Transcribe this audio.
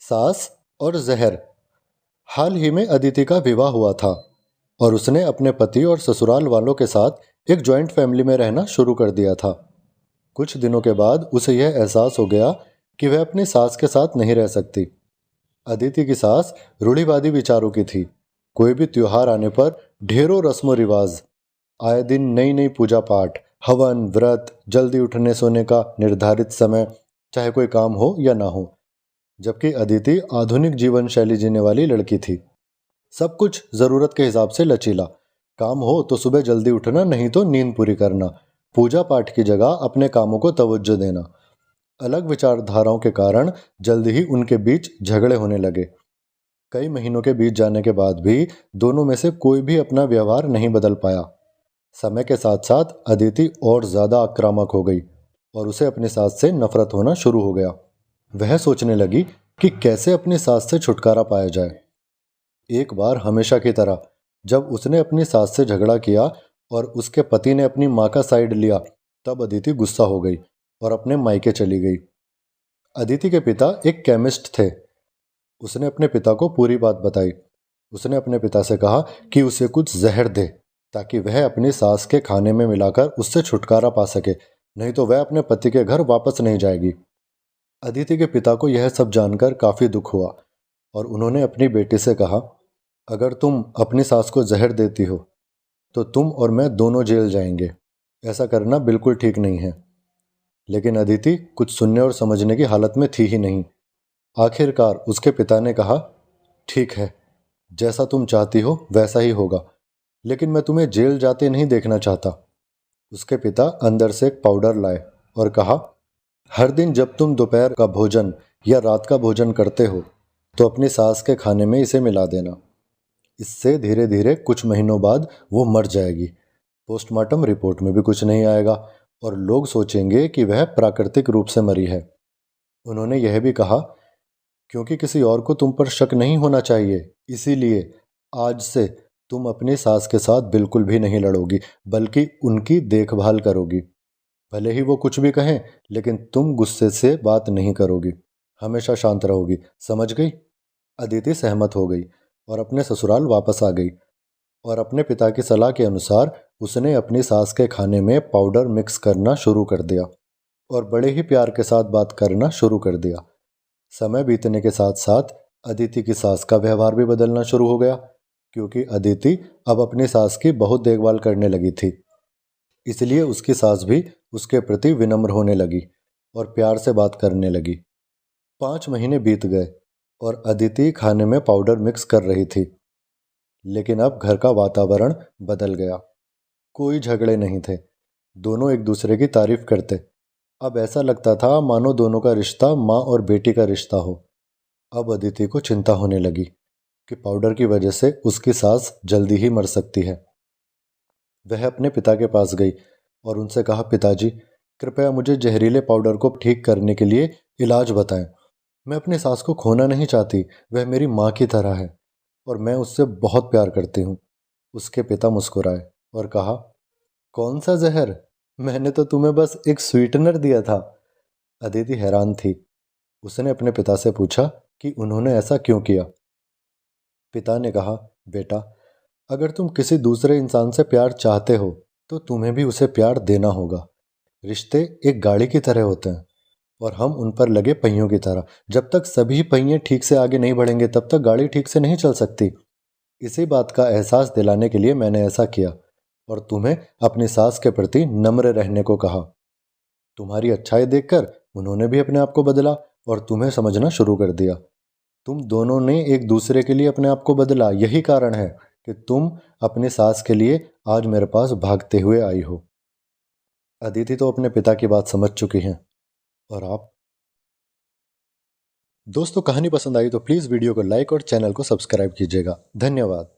सास और जहर। हाल ही में अदिति का विवाह हुआ था और उसने अपने पति और ससुराल वालों के साथ एक जॉइंट फैमिली में रहना शुरू कर दिया था। कुछ दिनों के बाद उसे यह एहसास हो गया कि वह अपनी सास के साथ नहीं रह सकती। अदिति की सास रूढ़िवादी विचारों की थी। कोई भी त्योहार आने पर ढेरों रस्मों रिवाज, आए दिन नई नई पूजा पाठ, हवन, व्रत, जल्दी उठने सोने का निर्धारित समय, चाहे कोई काम हो या ना हो। जबकि अदिति आधुनिक जीवन शैली जीने वाली लड़की थी। सब कुछ जरूरत के हिसाब से लचीला। काम हो तो सुबह जल्दी उठना, नहीं तो नींद पूरी करना। पूजा पाठ की जगह अपने कामों को तवज्जो देना। अलग विचारधाराओं के कारण जल्दी ही उनके बीच झगड़े होने लगे। कई महीनों के बीत जाने के बाद भी दोनों में से कोई भी अपना व्यवहार नहीं बदल पाया। समय के साथ साथ अदिति और ज्यादा आक्रामक हो गई और उसे अपनी सास से नफरत होना शुरू हो गया। वह सोचने लगी कि कैसे अपनी सास से छुटकारा पाया जाए। एक बार हमेशा की तरह जब उसने अपनी सास से झगड़ा किया और उसके पति ने अपनी माँ का साइड लिया, तब अदिति गुस्सा हो गई और अपने मायके चली गई। अदिति के पिता एक केमिस्ट थे। उसने अपने पिता को पूरी बात बताई। उसने अपने पिता से कहा कि उसे कुछ जहर दे ताकि वह अपनी सास के खाने में मिलाकर उससे छुटकारा पा सके, नहीं तो वह अपने पति के घर वापस नहीं जाएगी। अदिति के पिता को यह सब जानकर काफी दुख हुआ और उन्होंने अपनी बेटी से कहा, अगर तुम अपनी सास को जहर देती हो तो तुम और मैं दोनों जेल जाएंगे। ऐसा करना बिल्कुल ठीक नहीं है। लेकिन अदिति कुछ सुनने और समझने की हालत में थी ही नहीं। आखिरकार उसके पिता ने कहा, ठीक है, जैसा तुम चाहती हो वैसा ही होगा, लेकिन मैं तुम्हें जेल जाते नहीं देखना चाहता। उसके पिता अंदर से एक पाउडर लाए और कहा, हर दिन जब तुम दोपहर का भोजन या रात का भोजन करते हो तो अपनी सास के खाने में इसे मिला देना। इससे धीरे धीरे कुछ महीनों बाद वो मर जाएगी। पोस्टमार्टम रिपोर्ट में भी कुछ नहीं आएगा और लोग सोचेंगे कि वह प्राकृतिक रूप से मरी है। उन्होंने यह भी कहा, क्योंकि किसी और को तुम पर शक नहीं होना चाहिए, इसीलिए आज से तुम अपनी सास के साथ बिल्कुल भी नहीं लड़ोगी, बल्कि उनकी देखभाल करोगी। भले ही वो कुछ भी कहें, लेकिन तुम गुस्से से बात नहीं करोगी, हमेशा शांत रहोगी, समझ गई? अदिति सहमत हो गई और अपने ससुराल वापस आ गई और अपने पिता की सलाह के अनुसार उसने अपनी सास के खाने में पाउडर मिक्स करना शुरू कर दिया और बड़े ही प्यार के साथ बात करना शुरू कर दिया। समय बीतने के साथ साथ अदिति की सास का व्यवहार भी बदलना शुरू हो गया, क्योंकि अदिति अब अपनी सास की बहुत देखभाल करने लगी थी। इसलिए उसकी सास भी उसके प्रति विनम्र होने लगी और प्यार से बात करने लगी। 5 महीने बीत गए और अदिति खाने में पाउडर मिक्स कर रही थी, लेकिन अब घर का वातावरण बदल गया। कोई झगड़े नहीं थे, दोनों एक दूसरे की तारीफ करते। अब ऐसा लगता था मानो दोनों का रिश्ता माँ और बेटी का रिश्ता हो। अब अदिति को चिंता होने लगी कि पाउडर की वजह से उसकी सास जल्दी ही मर सकती है। वह अपने पिता के पास गई और उनसे कहा, पिताजी, कृपया मुझे जहरीले पाउडर को ठीक करने के लिए इलाज बताएं। मैं अपनी सास को खोना नहीं चाहती, वह मेरी माँ की तरह है और मैं उससे बहुत प्यार करती हूँ। उसके पिता मुस्कुराए और कहा, कौन सा जहर? मैंने तो तुम्हें बस एक स्वीटनर दिया था। अदिति हैरान थी। उसने अपने पिता से पूछा कि उन्होंने ऐसा क्यों किया। पिता ने कहा, बेटा, अगर तुम किसी दूसरे इंसान से प्यार चाहते हो तो तुम्हें भी उसे प्यार देना होगा। रिश्ते एक गाड़ी की तरह होते हैं और हम उन पर लगे पहियों की तरह। जब तक सभी पहिए ठीक से आगे नहीं बढ़ेंगे तब तक गाड़ी ठीक से नहीं चल सकती। इसी बात का एहसास दिलाने के लिए मैंने ऐसा किया और तुम्हें अपनी सास के प्रति नम्र रहने को कहा। तुम्हारी अच्छाई देखकर उन्होंने भी अपने आप को बदला और तुम्हें समझना शुरू कर दिया। तुम दोनों ने एक दूसरे के लिए अपने आप को बदला। यही कारण है कि तुम अपनी सास के लिए आज मेरे पास भागते हुए आई हो। अदिति तो अपने पिता की बात समझ चुकी हैं, और आप? दोस्तों, कहानी पसंद आई तो प्लीज़ वीडियो को लाइक और चैनल को सब्सक्राइब कीजिएगा। धन्यवाद।